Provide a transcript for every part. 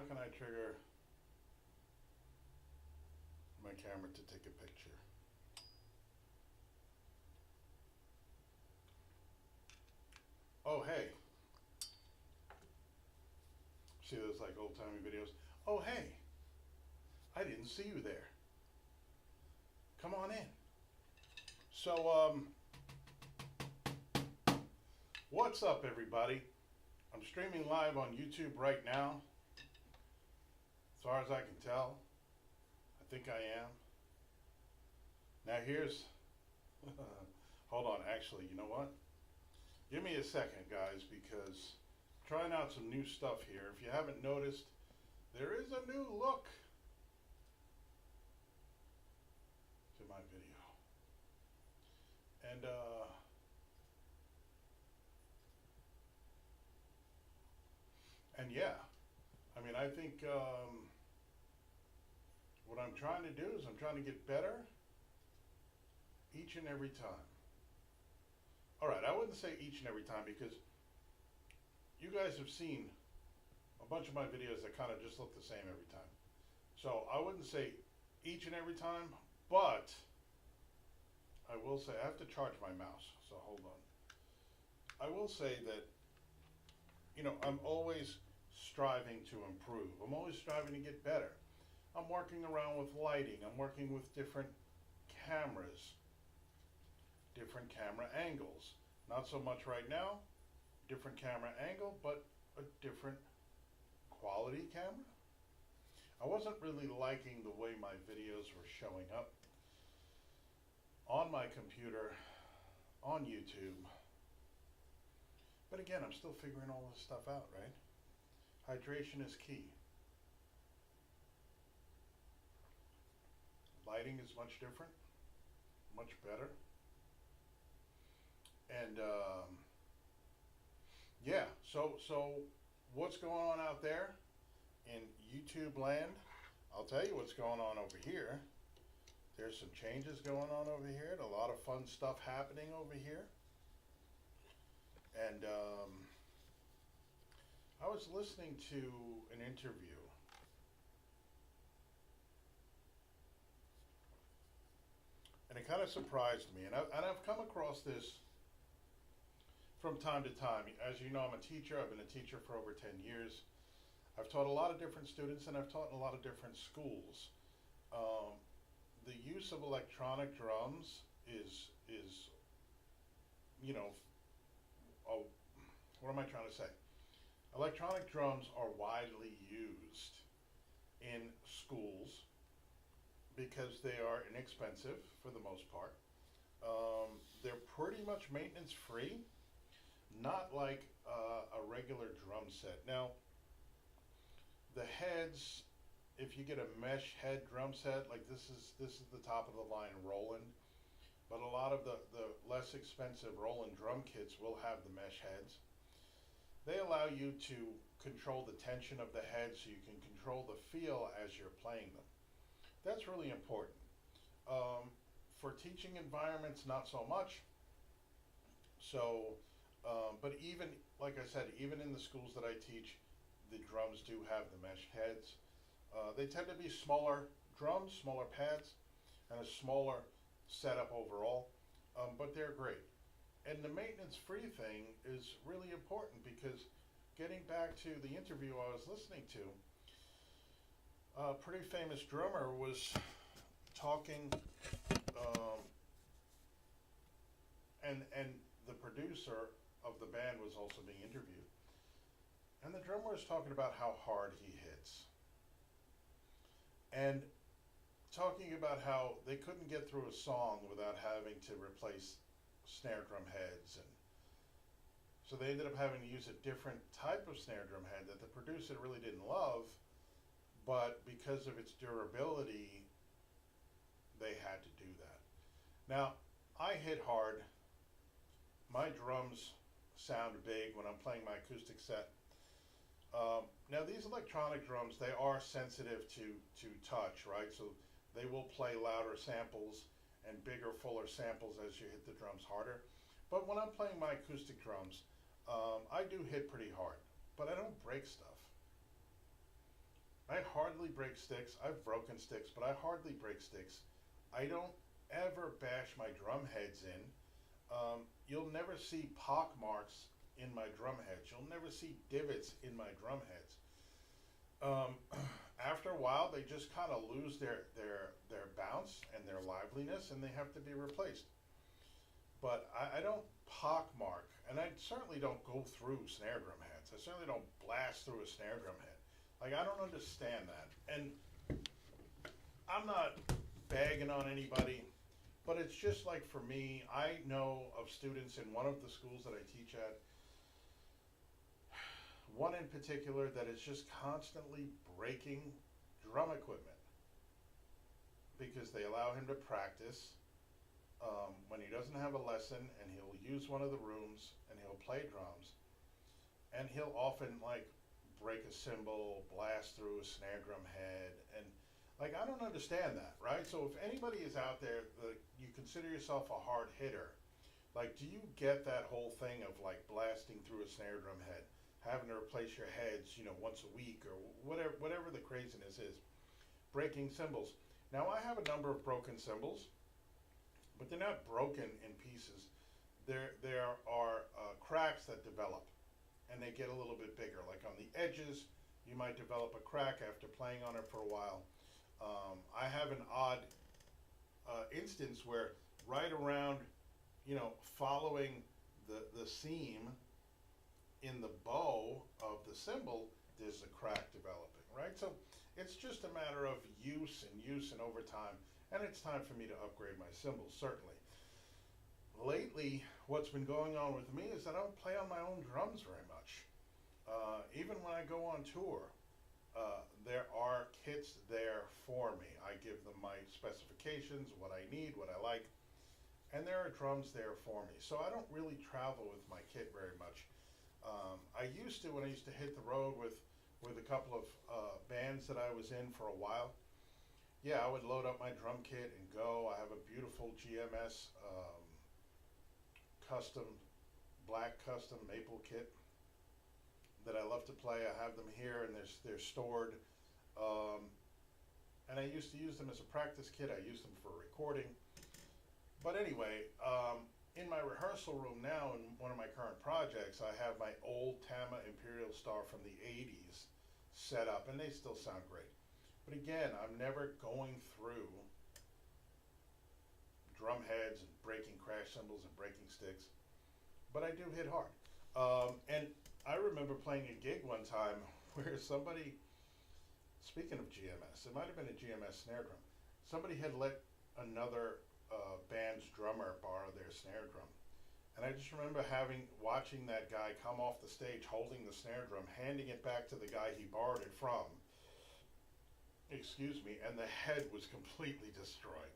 how can I trigger my camera to take a picture? Oh, hey. See those like old timey videos? Oh, hey. I didn't see you there. Come on in. So, what's up, everybody? I'm streaming live on YouTube right now. As far as I can tell, I think I am. Now here's, hold on, actually, you know what? Give me a second, guys, because I'm trying out some new stuff here. If you haven't noticed, there is a new look to my video. And yeah, I mean, I think what I'm trying to do is I'm trying to get better each and every time. All right, I wouldn't say each and every time because you guys have seen a bunch of my videos that kind of just look the same every time. So I wouldn't say each and every time, but I will say, I have to charge my mouse, so hold on. I will say that, you know, I'm always striving to improve. I'm always striving to get better. I'm working around with lighting. I'm working with different cameras, different camera angles. Not so much right now, different camera angle, but a different quality camera. I wasn't really liking the way my videos were showing up on my computer, on YouTube. But again, I'm still figuring all this stuff out, right? Hydration is key. Lighting is much different, much better. And yeah, so what's going on out there in YouTube land? I'll tell you what's going on over here. There's some changes going on over here. A lot of fun stuff happening over here. And I was listening to an interview. And it kind of surprised me. And I've come across this from time to time. As you know, I'm a teacher. I've been a teacher for over 10 years. I've taught a lot of different students, and I've taught in a lot of different schools. The use of electronic drums is you know, what am I trying to say? Electronic drums are widely used in schools because they are inexpensive for the most part. They're pretty much maintenance free, not like a regular drum set. Now, the heads, if you get a mesh head drum set, like this is the top of the line Roland, but a lot of the less expensive Roland drum kits will have the mesh heads. They allow you to control the tension of the head so you can control the feel as you're playing them. That's really important. For teaching environments, not so much. So, but even, like I said, even in the schools that I teach, the drums do have the mesh heads. They tend to be smaller drums, smaller pads, and a smaller setup overall, but they're great. And the maintenance-free thing is really important because getting back to the interview I was listening to, a pretty famous drummer was talking, and the producer of the band was also being interviewed. And the drummer was talking about how hard he hits. And talking about how they couldn't get through a song without having to replace snare drum heads. And so they ended up having to use a different type of snare drum head that the producer really didn't love, but because of its durability, they had to do that. Now, I hit hard. My drums sound big when I'm playing my acoustic set. Now these electronic drums, they are sensitive to touch, right? So they will play louder samples and bigger, fuller samples as you hit the drums harder. But when I'm playing my acoustic drums, I do hit pretty hard, but I don't break stuff. I hardly break sticks. I've broken sticks, but I hardly break sticks. I don't ever bash my drum heads in. You'll never see pock marks in my drum heads. You'll never see divots in my drum heads. Um, After a while, they just kind of lose their bounce and their liveliness, and they have to be replaced. But I don't pockmark, and I certainly don't go through snare drum heads. I certainly don't blast through a snare drum head. Like, I don't understand that. And I'm not bagging on anybody, but it's just like for me, I know of students in one of the schools that I teach at, one in particular that is just constantly breaking drum equipment because they allow him to practice when he doesn't have a lesson, and he'll use one of the rooms and he'll play drums, and he'll often like break a cymbal, blast through a snare drum head, and like I don't understand that, right? So if anybody is out there that you consider yourself a hard hitter, like do you get that whole thing of like blasting through a snare drum head, having to replace your heads, once a week or whatever the craziness is, breaking cymbals. Now I have a number of broken cymbals, but they're not broken in pieces. There are cracks that develop, and they get a little bit bigger. Like on the edges, you might develop a crack after playing on it for a while. I have an odd instance where right around, following the seam in the bow of the cymbal, there's a crack developing, right? So it's just a matter of use and over time, and it's time for me to upgrade my cymbals, certainly. Lately, what's been going on with me is that I don't play on my own drums very much. Even when I go on tour, there are kits there for me. I give them my specifications, what I need, what I like, and there are drums there for me. So I don't really travel with my kit very much. I used to when I used to hit the road with a couple of bands that I was in for a while. Yeah, I would load up my drum kit and go. I have a beautiful GMS custom, black custom maple kit that I love to play. I have them here and they're stored. And I used to use them as a practice kit. I use them for recording. But anyway, in my rehearsal room now in one of my current projects, I have my old Tama Imperial Star from the 80s set up, and they still sound great. But again, I'm never going through drum heads and breaking crash cymbals and breaking sticks, but I do hit hard. And I remember playing a gig one time where somebody, speaking of GMS, it might have been a GMS snare drum, somebody had let another band's drummer borrow their snare drum. And I just remember watching that guy come off the stage holding the snare drum, handing it back to the guy he borrowed it from, excuse me, and the head was completely destroyed.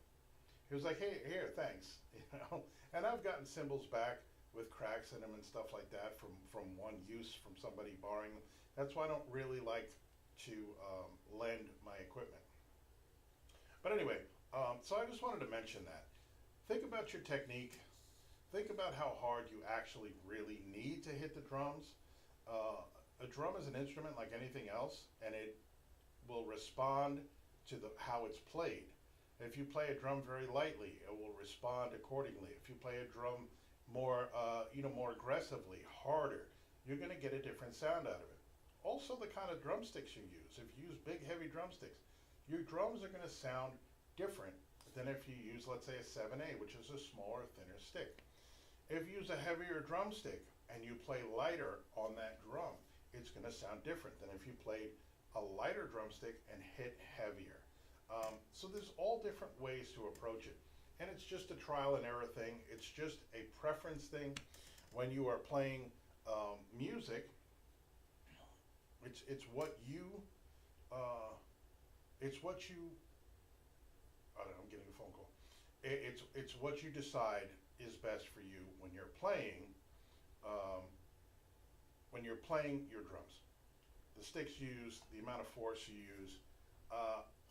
He was like, hey, here, thanks. And I've gotten cymbals back with cracks in them and stuff like that from one use from somebody borrowing them. That's why I don't really like to lend my equipment. But anyway, so I just wanted to mention that. Think about your technique. Think about how hard you actually really need to hit the drums. A drum is an instrument like anything else, and it will respond to how it's played. If you play a drum very lightly, it will respond accordingly. If you play a drum more aggressively, harder, you're going to get a different sound out of it. Also, the kind of drumsticks you use. If you use big, heavy drumsticks, your drums are going to sound different than if you use, let's say, a 7A, which is a smaller, thinner stick. If you use a heavier drumstick and you play lighter on that drum, it's going to sound different than if you played a lighter drumstick and hit heavier. So there's all different ways to approach it. And it's just a trial and error thing. It's just a preference thing. When you are playing music, it's what you, I don't know, I'm getting a phone call. It's what you decide is best for you when you're playing your drums. The sticks used, the amount of force you use.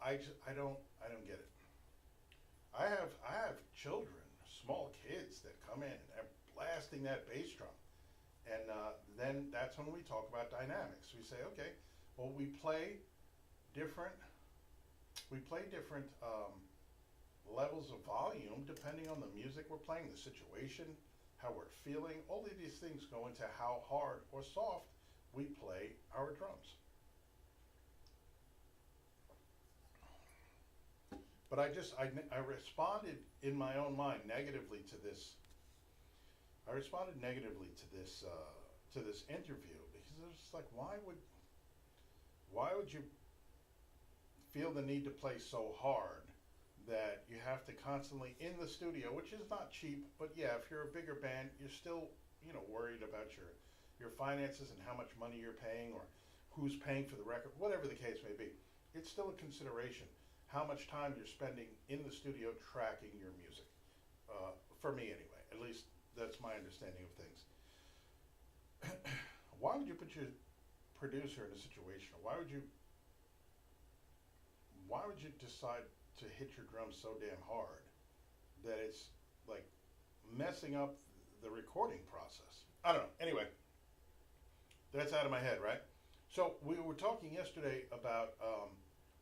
I don't get it. I have children, small kids that come in and they're blasting that bass drum, and then that's when we talk about dynamics. We say, okay, well, we play different, we play different levels of volume depending on the music we're playing, the situation, how we're feeling. All of these things go into how hard or soft we play our drums. But I responded in my own mind negatively to this. I responded negatively to this interview because it was just like, why would you feel the need to play so hard that you have to constantly in the studio, which is not cheap, but yeah, if you're a bigger band, you're still, worried about your finances and how much money you're paying or who's paying for the record, whatever the case may be. It's still a consideration how much time you're spending in the studio tracking your music. For me anyway, at least that's my understanding of things. Why would you put your producer in a situation, or why would you decide to hit your drums so damn hard that it's like messing up the recording process? I don't know. Anyway, that's out of my head, right? So we were talking yesterday about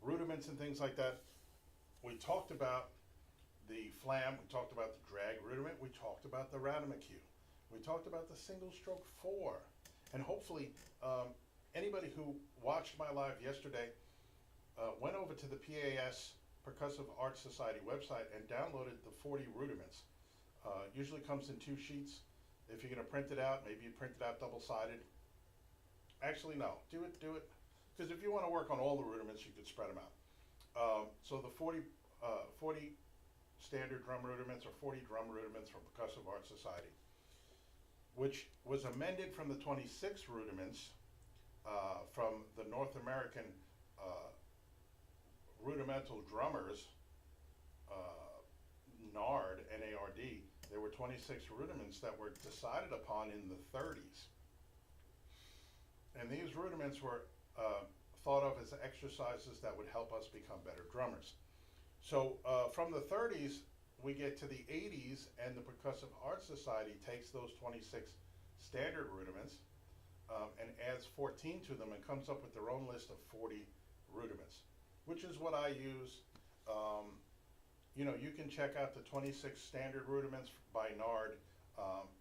rudiments and things like that. We talked about the flam, we talked about the drag rudiment, we talked about the Rademachew, we talked about the single stroke 4, and hopefully anybody who watched my live yesterday went over to the PAS Percussive Arts Society website and downloaded the 40 rudiments. Usually comes in 2 sheets. If you're going to print it out, maybe you print it out double-sided. Actually, no, do it, because if you want to work on all the rudiments, you could spread them out. So the 40 standard drum rudiments, or 40 drum rudiments from Percussive Arts Society, which was amended from the 26 rudiments from the North American Rudimental Drummers, NARD, N-A-R-D. There were 26 rudiments that were decided upon in the 30s. And these rudiments were thought of as exercises that would help us become better drummers. So from the 30s, we get to the 80s, and the Percussive Arts Society takes those 26 standard rudiments and adds 14 to them and comes up with their own list of 40 rudiments, which is what I use. You can check out the 26 standard rudiments by NARD,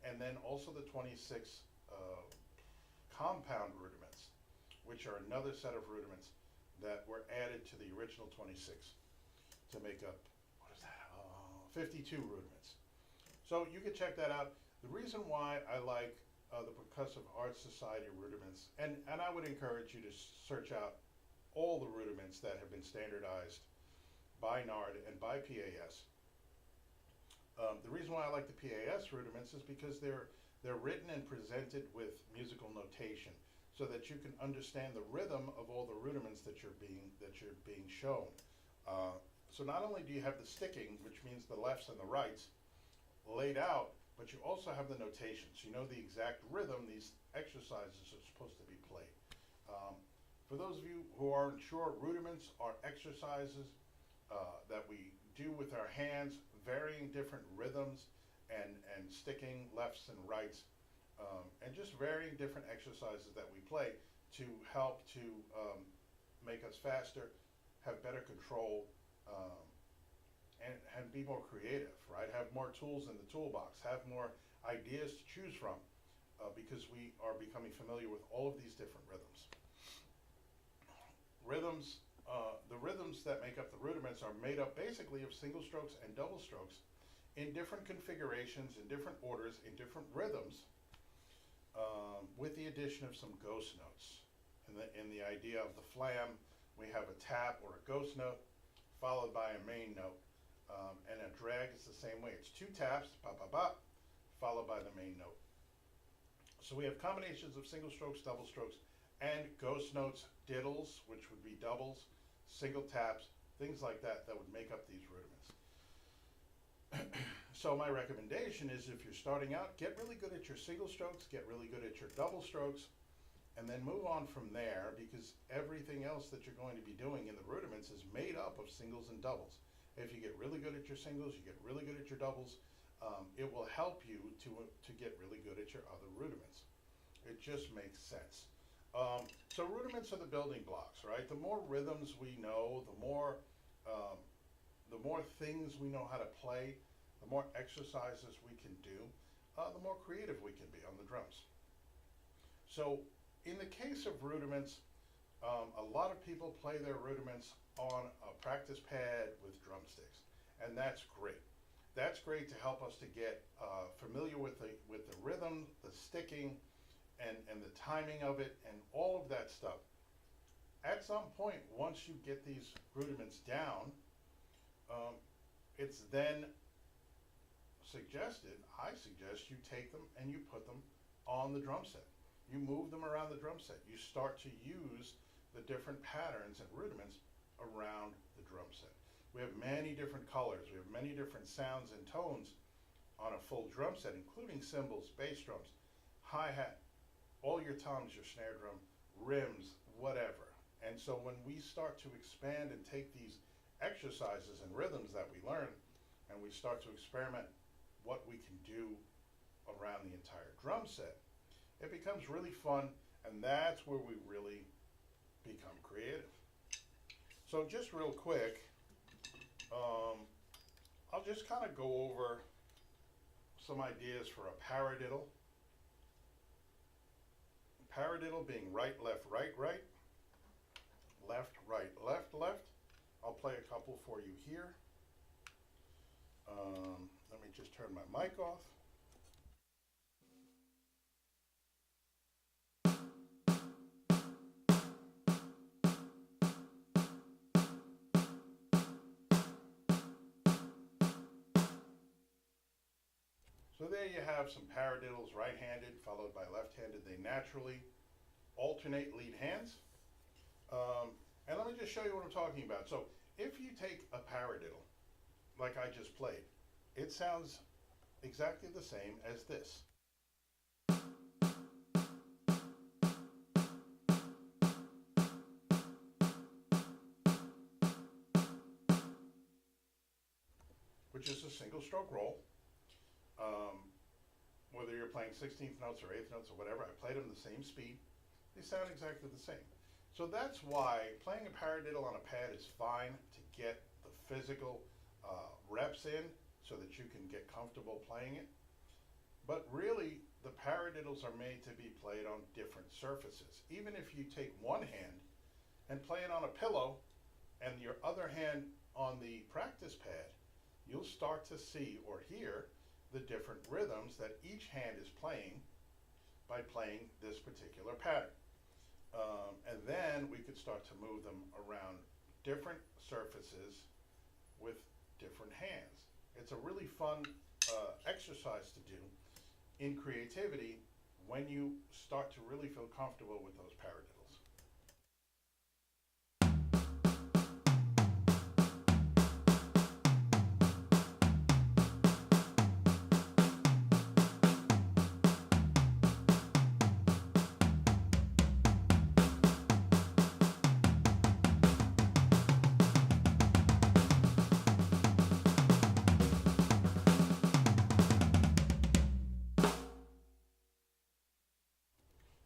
and then also the 26 compound rudiments, which are another set of rudiments that were added to the original 26 to make up, 52 rudiments. So you can check that out. The reason why I like the Percussive Arts Society rudiments, and I would encourage you to search out all the rudiments that have been standardized by NARD and by PAS. The reason why I like the PAS rudiments is because they're written and presented with musical notation, so that you can understand the rhythm of all the rudiments that you're being shown. So not only do you have the sticking, which means the lefts and the rights, laid out, but you also have the notations. You know the exact rhythm these exercises are supposed to be played. For those of you who aren't sure, rudiments are exercises that we do with our hands, varying different rhythms and sticking lefts and rights, and just varying different exercises that we play to help to make us faster, have better control, and be more creative, right? Have more tools in the toolbox, have more ideas to choose from, because we are becoming familiar with all of these different rhythms. The rhythms that make up the rudiments are made up basically of single strokes and double strokes in different configurations, in different orders, in different rhythms, with the addition of some ghost notes. In the idea of the flam, we have a tap or a ghost note, followed by a main note. And a drag is the same way. It's 2 taps, ba ba ba, followed by the main note. So we have combinations of single strokes, double strokes, and ghost notes, diddles, which would be doubles, single taps, things like that would make up these rudiments. So my recommendation is, if you're starting out, get really good at your single strokes, get really good at your double strokes, and then move on from there, because everything else that you're going to be doing in the rudiments is made up of singles and doubles. If you get really good at your singles, you get really good at your doubles, it will help you to get really good at your other rudiments. It just makes sense. So rudiments are the building blocks, right? The more rhythms we know, um, the more things we know how to play, the more exercises we can do, the more creative we can be on the drums. So in the case of rudiments, a lot of people play their rudiments on a practice pad with drumsticks, and that's great. That's great to help us to get familiar with the rhythm, the sticking, and the timing of it, and all of that stuff. At some point, once you get these rudiments down, um, it's then I suggest you take them and you put them on the drum set. You move them around the drum set. You start to use the different patterns and rudiments around the drum set. We have many different colors. We have many different sounds and tones on a full drum set, including cymbals, bass drums, hi-hat, all your toms, your snare drum, rims, whatever. And so when we start to expand and take these exercises and rhythms that we learn and we start to experiment what we can do around the entire drum set, it becomes really fun, and that's where we really become creative. So just real quick, I'll just kind of go over some ideas for a paradiddle. Paradiddle being right, left, right, right, left, right, left, left. I'll play a couple for you here. Let me just turn my mic off. So there you have some paradiddles, right-handed followed by left-handed. They naturally alternate lead hands. And let me just show you what I'm talking about. So if you take a paradiddle, like I just played, it sounds exactly the same as this. Which is a single stroke roll. Whether you're playing 16th notes or 8th notes or whatever, I played them the same speed. They sound exactly the same. So that's why playing a paradiddle on a pad is fine to get the physical reps in so that you can get comfortable playing it. But really, the paradiddles are made to be played on different surfaces. Even if you take one hand and play it on a pillow and your other hand on the practice pad, you'll start to see or hear the different rhythms that each hand is playing by playing this particular pattern. And then we could start to move them around different surfaces with different hands. It's a really fun exercise to do in creativity when you start to really feel comfortable with those paradiddles.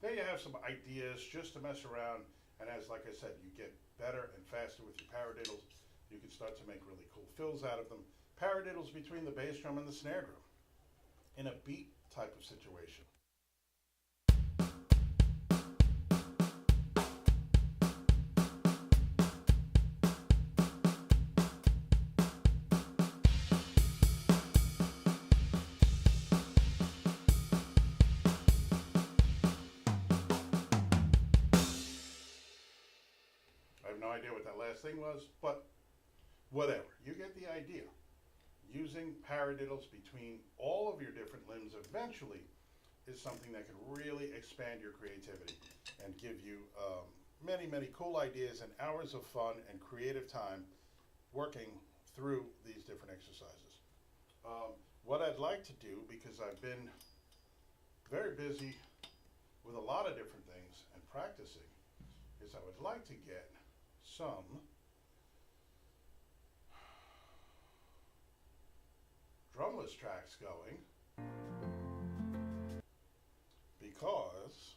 There you have some ideas just to mess around, and as like I said, you get better and faster with your paradiddles. You can start to make really cool fills out of them. Paradiddles between the bass drum and the snare drum in a beat type of situation. I have no idea what that last thing was, but whatever. You get the idea. Using paradiddles between all of your different limbs eventually is something that can really expand your creativity and give you many, many cool ideas and hours of fun and creative time working through these different exercises. What I'd like to do, because I've been very busy with a lot of different things and practicing, is I would like to get some drumless tracks going, because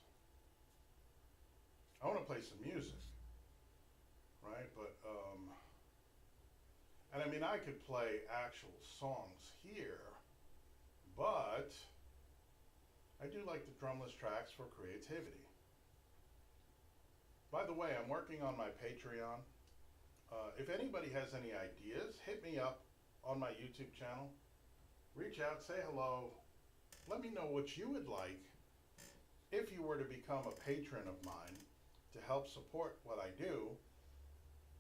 I want to play some music, right? And I mean, I could play actual songs here, but I do like the drumless tracks for creativity. By the way, I'm working on my Patreon. If anybody has any ideas, hit me up on my YouTube channel. Reach out, say hello. Let me know what you would like if you were to become a patron of mine to help support what I do.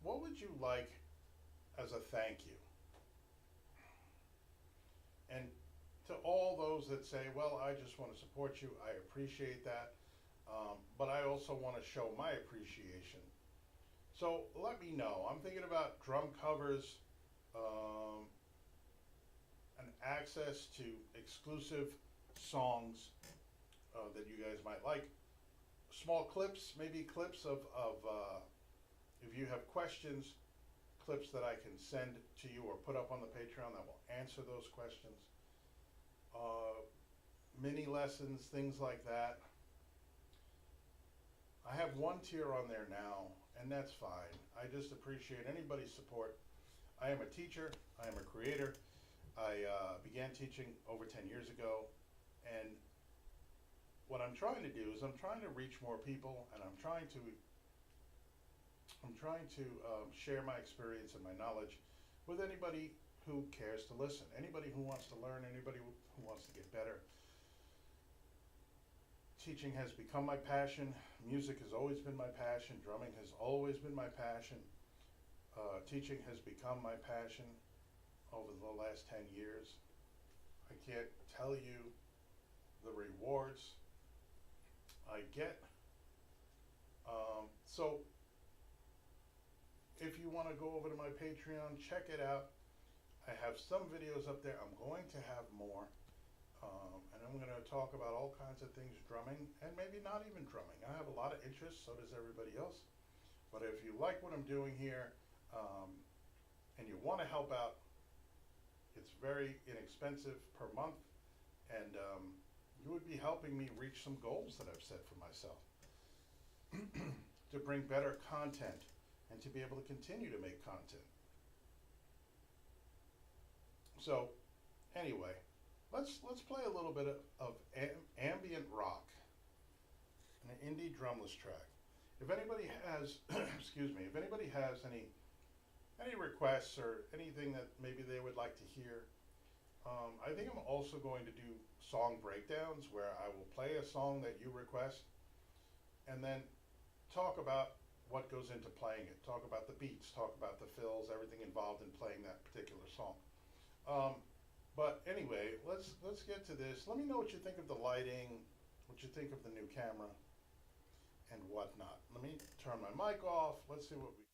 What would you like as a thank you? And to all those that say, well, I just want to support you, I appreciate that. But I also want to show my appreciation. So let me know. I'm thinking about drum covers, and access to exclusive songs that you guys might like. Small clips, maybe clips of if you have questions, clips that I can send to you or put up on the Patreon that will answer those questions. Mini lessons, things like that. I have one tier on there now, and that's fine. I just appreciate anybody's support. I am a teacher, I am a creator. I began teaching over 10 years ago, and what I'm trying to do is I'm trying to reach more people, and I'm trying to share my experience and my knowledge with anybody who cares to listen, anybody who wants to learn, anybody who wants to get better. Teaching has become my passion. Music has always been my passion. Drumming has always been my passion. Teaching has become my passion over the last 10 years. I can't tell you the rewards I get. So if you want to go over to my Patreon, check it out. I have some videos up there. I'm going to have more. And I'm going to talk about all kinds of things drumming, and maybe not even drumming. I have a lot of interests, so does everybody else. But if you like what I'm doing here, and you want to help out, it's very inexpensive per month, and you would be helping me reach some goals that I've set for myself. To bring better content and to be able to continue to make content. So, anyway, let's play a little bit of ambient rock, an indie drumless track. If anybody has, excuse me, if anybody has any requests or anything that maybe they would like to hear, I think I'm also going to do song breakdowns where I will play a song that you request and then talk about what goes into playing it, talk about the beats, talk about the fills, everything involved in playing that particular song. But anyway, let's get to this. Let me know what you think of the lighting, what you think of the new camera, and whatnot. Let me turn my mic off. Let's see what we...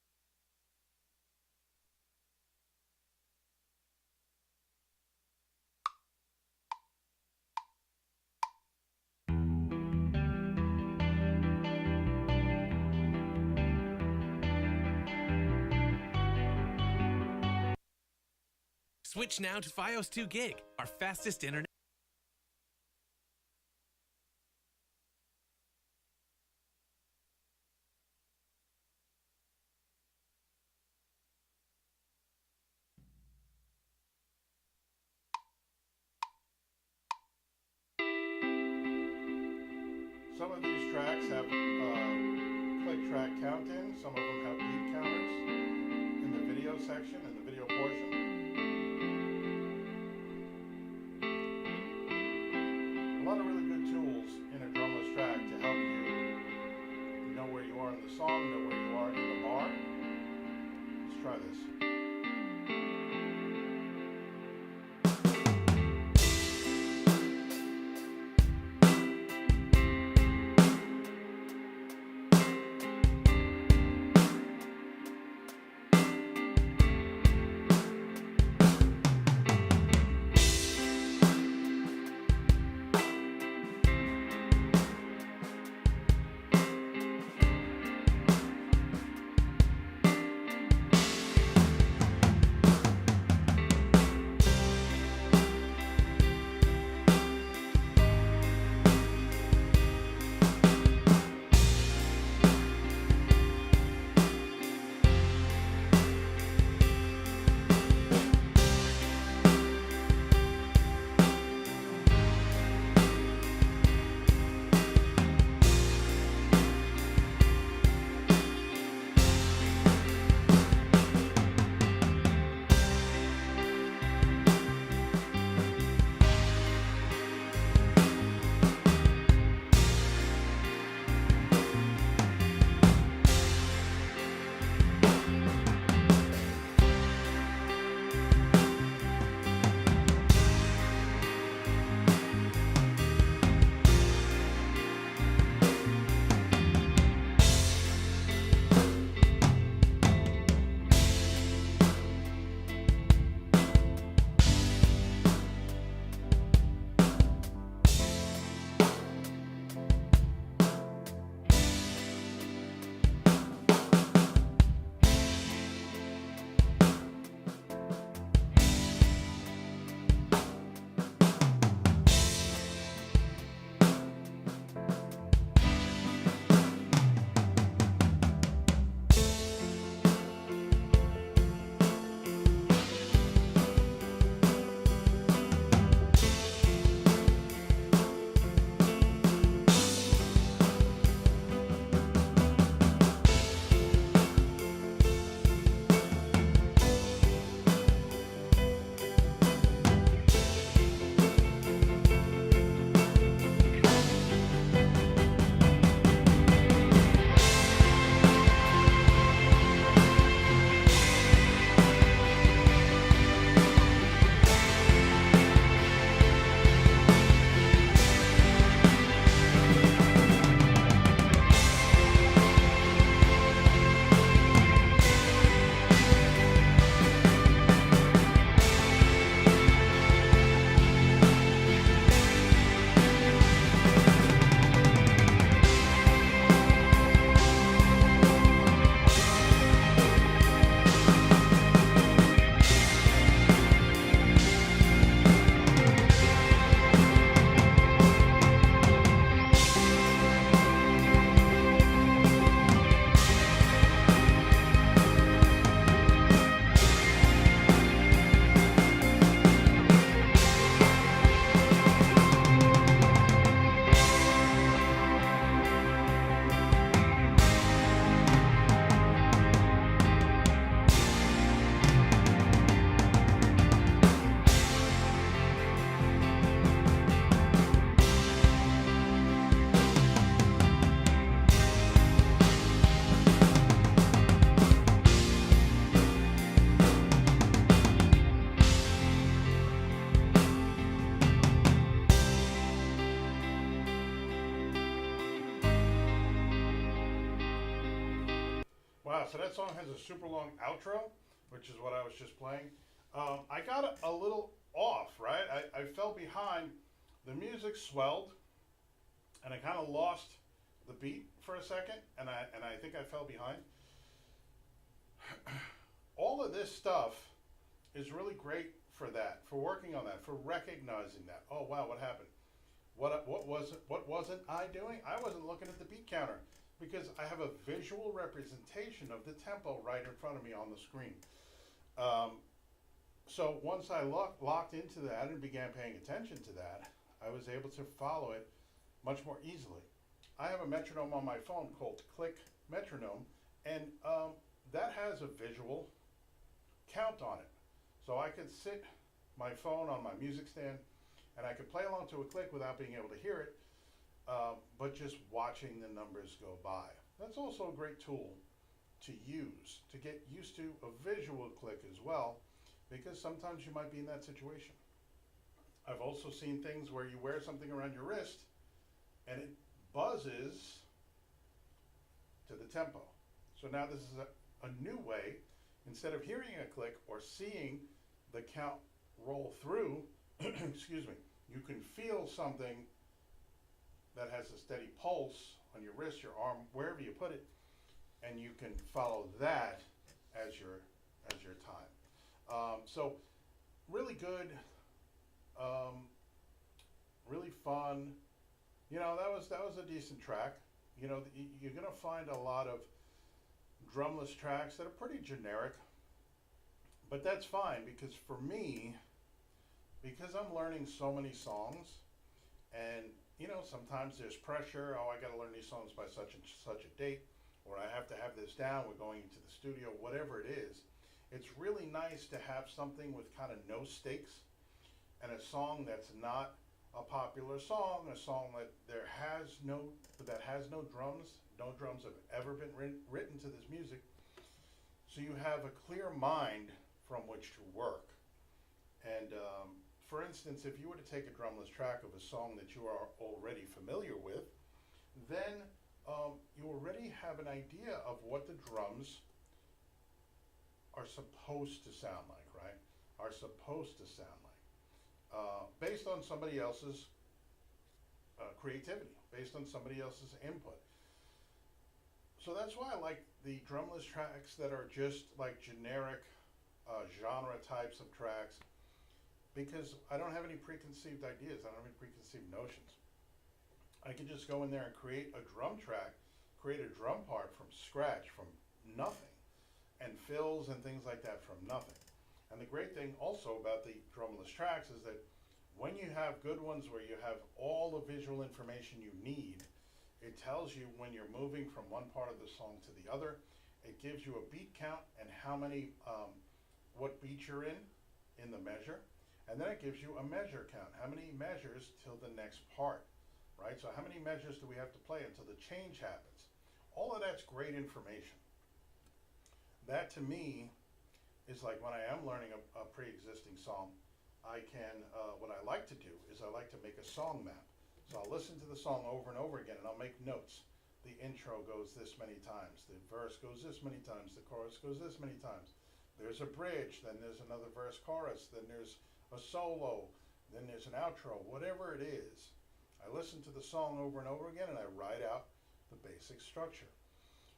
Switch now to Fios 2 Gig, our fastest internet. Some of these tracks have click track count-in. Some of them have beat counters in the video section, in the video portion. A lot of really good tools in a drumless track to help you know where you are in the song, know where you are in the bar. Let's try this. Wow, so that song has a super long outro, which is what I was just playing. I got a little off, right? I fell behind. The music swelled, and I kind of lost the beat for a second, and I think I fell behind. All of this stuff is really great for that, for working on that, for recognizing that. Oh wow, what happened? What wasn't I doing? I wasn't looking at the beat counter because I have a visual representation of the tempo right in front of me on the screen. So once I locked into that and began paying attention to that, I was able to follow it much more easily. I have a metronome on my phone called Click Metronome, and that has a visual count on it. So I could sit my phone on my music stand and I could play along to a click without being able to hear it, but just watching the numbers go by. That's also a great tool to use, to get used to a visual click as well, because sometimes you might be in that situation. I've also seen things where you wear something around your wrist and it buzzes to the tempo. So now this is a new way, instead of hearing a click or seeing the count roll through, excuse me, you can feel something that has a steady pulse on your wrist, your arm, wherever you put it, and you can follow that as your time. So really good, really fun. You know, that was a decent track. You know, you're gonna find a lot of drumless tracks that are pretty generic, but that's fine because for me, because I'm learning so many songs, and you know, sometimes there's pressure. Oh, I got to learn these songs by such and such a date, or I have to have this down. We're going into the studio, whatever it is. It's really nice to have something with kind of no stakes, and a song that's not a popular song, a song that has no drums. No drums have ever been written to this music, so you have a clear mind from which to work. And for instance, if you were to take a drumless track of a song that you are already familiar with, then you already have an idea of what the drums are supposed to sound like, right? Are supposed to sound like, based on somebody else's creativity, based on somebody else's input. So that's why I like the drumless tracks that are just like generic genre types of tracks, because I don't have any preconceived ideas. I don't have any preconceived notions. I can just go in there and create a drum track, create a drum part from scratch, from nothing, and fills and things like that from nothing. And the great thing also about the drumless tracks is that when you have good ones where you have all the visual information you need, it tells you when you're moving from one part of the song to the other. It gives you a beat count and how many, what beat you're in the measure. And then it gives you a measure count, how many measures till the next part, right? So how many measures do we have to play until the change happens? All of that's great information. That to me is like when I am learning a pre-existing song, I can, what I like to do is I like to make a song map. So I'll listen to the song over and over again and I'll make notes. The intro goes this many times, the verse goes this many times, the chorus goes this many times. There's a bridge, then there's another verse chorus, then there's a solo, then there's an outro, whatever it is. I listen to the song over and over again and I write out the basic structure.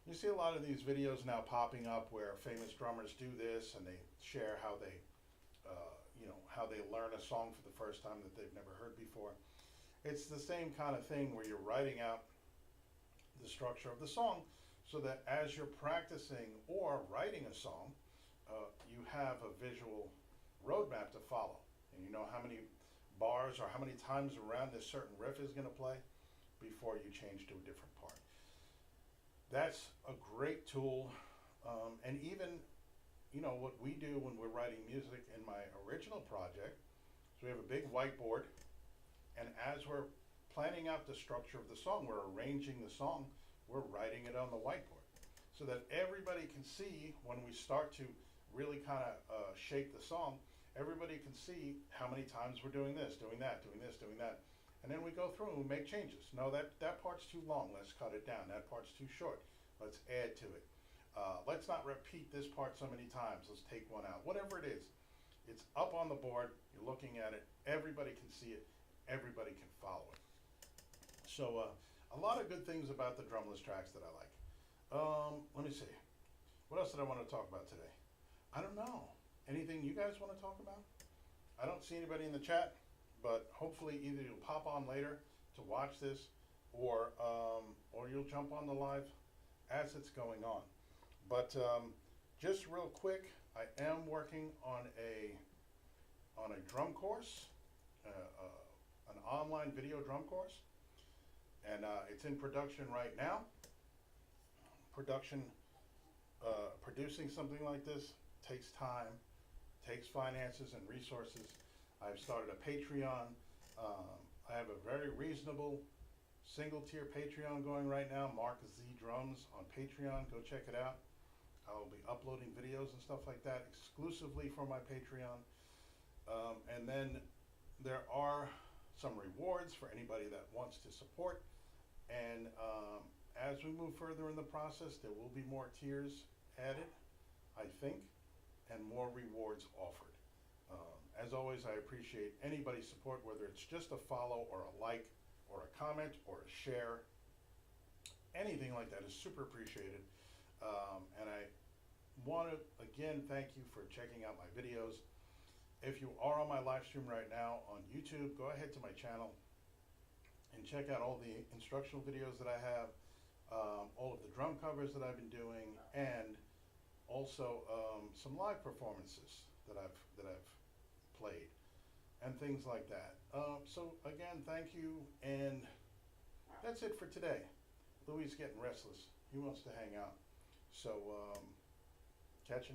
You see a lot of these videos now popping up where famous drummers do this and they share how they, how they learn a song for the first time that they've never heard before. It's the same kind of thing where you're writing out the structure of the song so that as you're practicing or writing a song, you have a visual roadmap to follow. And you know how many bars or how many times around this certain riff is going to play before you change to a different part. That's a great tool. And even, what we do when we're writing music in my original project, so we have a big whiteboard, and as we're planning out the structure of the song, we're arranging the song, we're writing it on the whiteboard so that everybody can see when we start to really kind of shape the song, everybody can see how many times we're doing this, doing that, doing this, doing that. And then we go through and we make changes. No, that part's too long, let's cut it down. That part's too short, let's add to it. Let's not repeat this part so many times. Let's take one out. Whatever it is, it's up on the board. You're looking at it. Everybody can see it. Everybody can follow it. So a lot of good things about the drumless tracks that I like. Let me see. What else did I want to talk about today? I don't know. Anything you guys want to talk about? I don't see anybody in the chat, but hopefully either you'll pop on later to watch this, or you'll jump on the live as it's going on. But just real quick, I am working on a drum course, an online video drum course, and it's in production right now. Producing something like this takes time, takes finances and resources. I've started a Patreon. I have a very reasonable single tier Patreon going right now, Mark Z Drums on Patreon. Go check it out. I'll be uploading videos and stuff like that exclusively for my Patreon. And then there are some rewards for anybody that wants to support. And as we move further in the process, there will be more tiers added, I think, and more rewards offered. As always, I appreciate anybody's support, whether it's just a follow or a like or a comment or a share. Anything like that is super appreciated. And I want to, again, thank you for checking out my videos. If you are on my live stream right now on YouTube, go ahead to my channel and check out all the instructional videos that I have, all of the drum covers that I've been doing, and also some live performances that I've played and things like that. So again, thank you, and that's it for today. Louis is getting restless. He wants to hang out. So catch you next